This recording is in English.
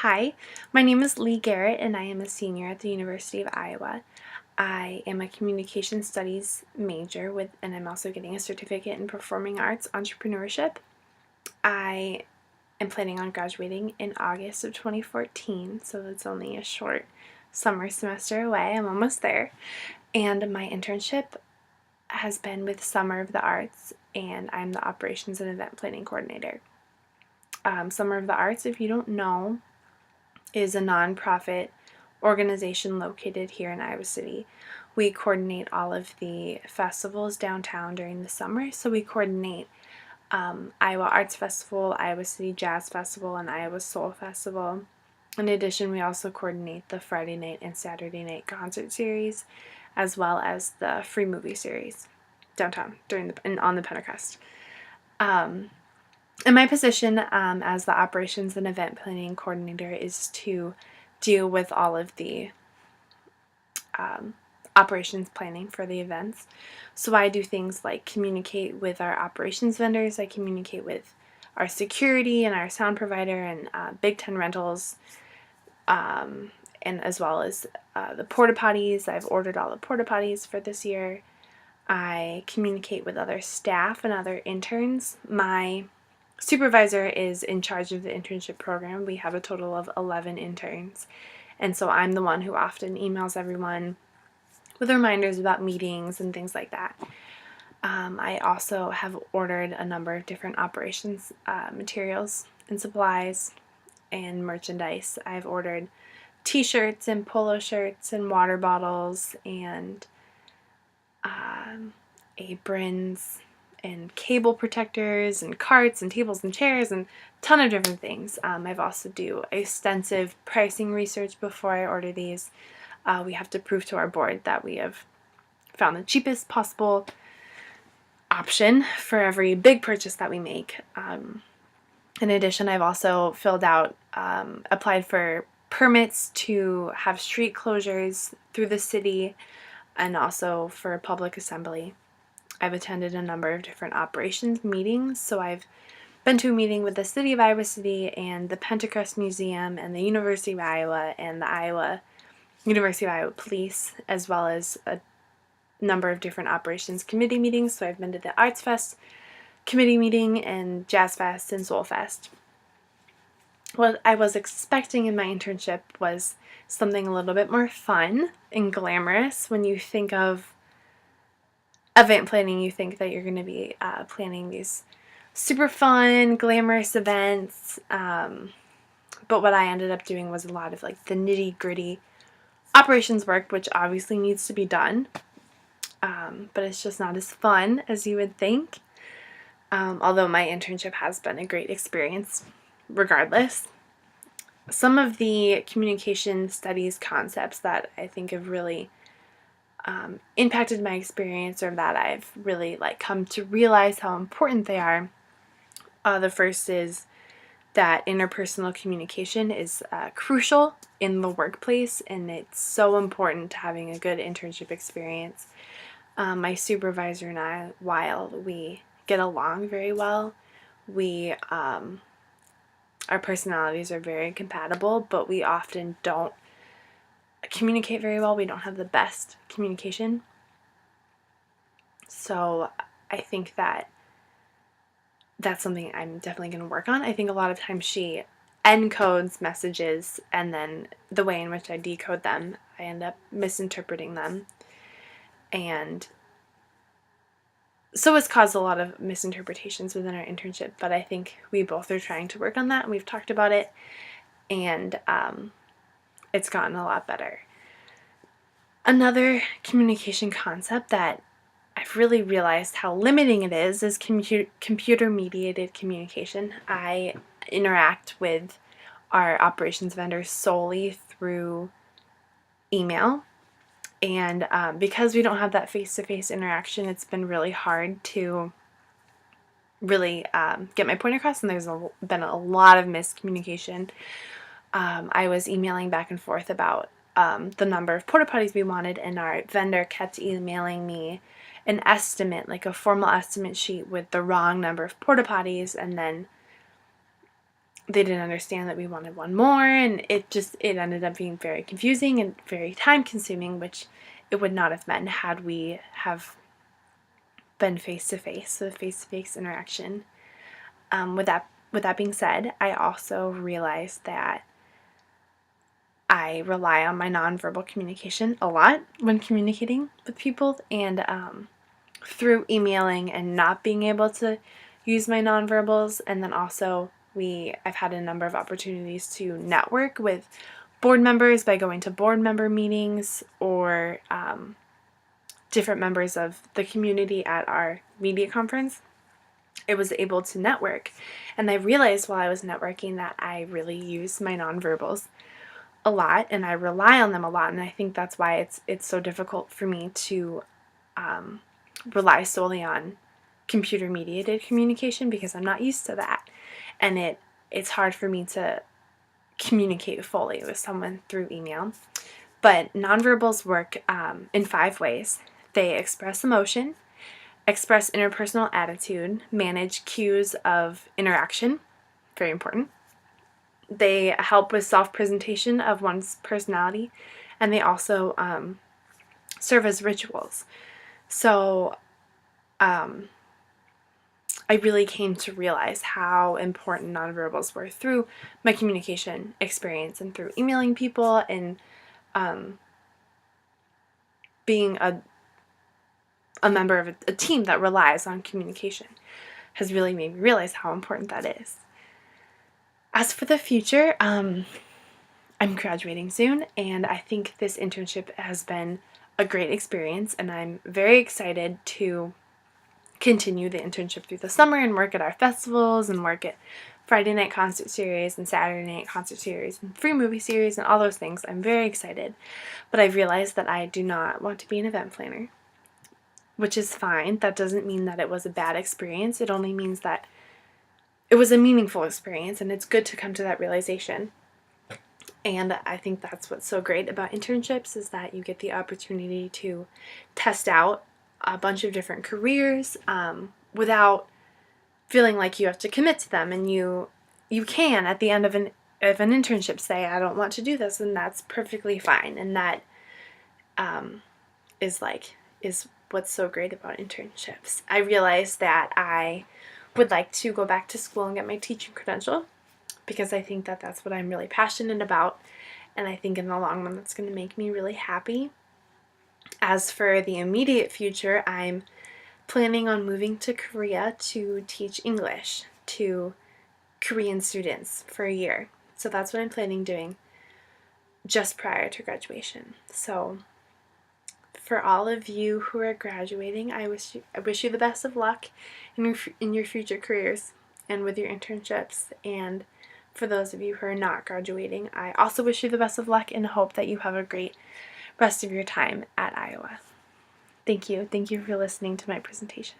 Hi, my name is Lee Garrett and I am a senior at the University of Iowa. I am a communication studies major and I'm also getting a certificate in performing arts entrepreneurship. I am planning on graduating in August of 2014, so it's only a short summer semester away. I'm almost there. And my internship has been with Summer of the Arts, and I'm the operations and event planning coordinator. Summer of the Arts, if you don't know, is a nonprofit organization located here in Iowa City. We coordinate all of the festivals downtown during the summer. So we coordinate Iowa Arts Festival, Iowa City Jazz Festival, and Iowa Soul Festival. In addition, we also coordinate the Friday night and Saturday night concert series, as well as the free movie series downtown on the Pentecost. And my position as the operations and event planning coordinator is to deal with all of the operations planning for the events. So I do things like communicate with our operations vendors, I communicate with our security and our sound provider and Big Ten Rentals, and as well as the porta potties. I've ordered all the porta potties for this year. I communicate with other staff and other interns. My supervisor is in charge of the internship program. We have a total of 11 interns, and so I'm the one who often emails everyone with reminders about meetings and things like that. I also have ordered a number of different operations materials and supplies and merchandise. I've ordered t-shirts and polo shirts and water bottles and aprons and cable protectors and carts and tables and chairs and a ton of different things. I've also do extensive pricing research before I order these. We have to prove to our board that we have found the cheapest possible option for every big purchase that we make. In addition, I've also filled out, applied for permits to have street closures through the city and also for public assembly. I've attended a number of different operations meetings, so I've been to a meeting with the City of Iowa City and the Pentecost Museum and the University of Iowa and the University of Iowa Police, as well as a number of different operations committee meetings. So I've been to the Arts Fest committee meeting and Jazz Fest and Soul Fest. What I was expecting in my internship was something a little bit more fun and glamorous. When you think of event planning, you think that you're going to be planning these super fun, glamorous events. But what I ended up doing was a lot of like the nitty-gritty operations work, which obviously needs to be done. But it's just not as fun as you would think. Although my internship has been a great experience regardless. Some of the communication studies concepts that I think have really impacted my experience, or that I've really come to realize how important they are. The first is that interpersonal communication is crucial in the workplace, and it's so important to having a good internship experience. My supervisor and I, while we get along very well, our personalities are very compatible, but we often don't communicate very well. We don't have the best communication. So I think that that's something I'm definitely going to work on. I think a lot of times she encodes messages, and then the way in which I decode them, I end up misinterpreting them. And so it's caused a lot of misinterpretations within our internship, but I think we both are trying to work on that, and we've talked about it, and it's gotten a lot better. Another communication concept that I've really realized how limiting it is computer-mediated communication. I interact with our operations vendors solely through email. And because we don't have that face-to-face interaction, it's been really hard to really get my point across, and there's been a lot of miscommunication. I was emailing back and forth about the number of porta potties we wanted, and our vendor kept emailing me an estimate, like a formal estimate sheet with the wrong number of porta potties, and then they didn't understand that we wanted one more, and it ended up being very confusing and very time consuming, which it would not have been had we have been face-to-face, so face-to-face interaction. With that being said, I also realized that I rely on my nonverbal communication a lot when communicating with people, and through emailing and not being able to use my nonverbals, and then also I've had a number of opportunities to network with board members by going to board member meetings or different members of the community at our media conference. I was able to network, and I realized while I was networking that I really use my nonverbals a lot, and I rely on them a lot, and I think that's why it's so difficult for me to rely solely on computer mediated communication, because I'm not used to that, and it's hard for me to communicate fully with someone through email. But nonverbals work in 5 ways. They express emotion, express interpersonal attitude, manage cues of interaction, very important. They help with self-presentation of one's personality, and they also serve as rituals. So I really came to realize how important nonverbals were through my communication experience and through emailing people, and being a member of a team that relies on communication has really made me realize how important that is. As for the future, I'm graduating soon, and I think this internship has been a great experience, and I'm very excited to continue the internship through the summer and work at our festivals and work at Friday night concert series and Saturday night concert series and free movie series and all those things. I'm very excited, but I've realized that I do not want to be an event planner, which is fine. That doesn't mean that it was a bad experience. It only means that it was a meaningful experience, and it's good to come to that realization. And I think that's what's so great about internships, is that you get the opportunity to test out a bunch of different careers without feeling like you have to commit to them. And you can, at the end of an internship, say, I don't want to do this, and that's perfectly fine. And that is what's so great about internships. I realized that I would like to go back to school and get my teaching credential, because I think that that's what I'm really passionate about, and I think in the long run that's going to make me really happy. As for the immediate future, I'm planning on moving to Korea to teach English to Korean students for a year. So that's what I'm planning doing just prior to graduation. So for all of you who are graduating, I wish you the best of luck in your future careers and with your internships. And for those of you who are not graduating, I also wish you the best of luck and hope that you have a great rest of your time at Iowa. Thank you. Thank you for listening to my presentation.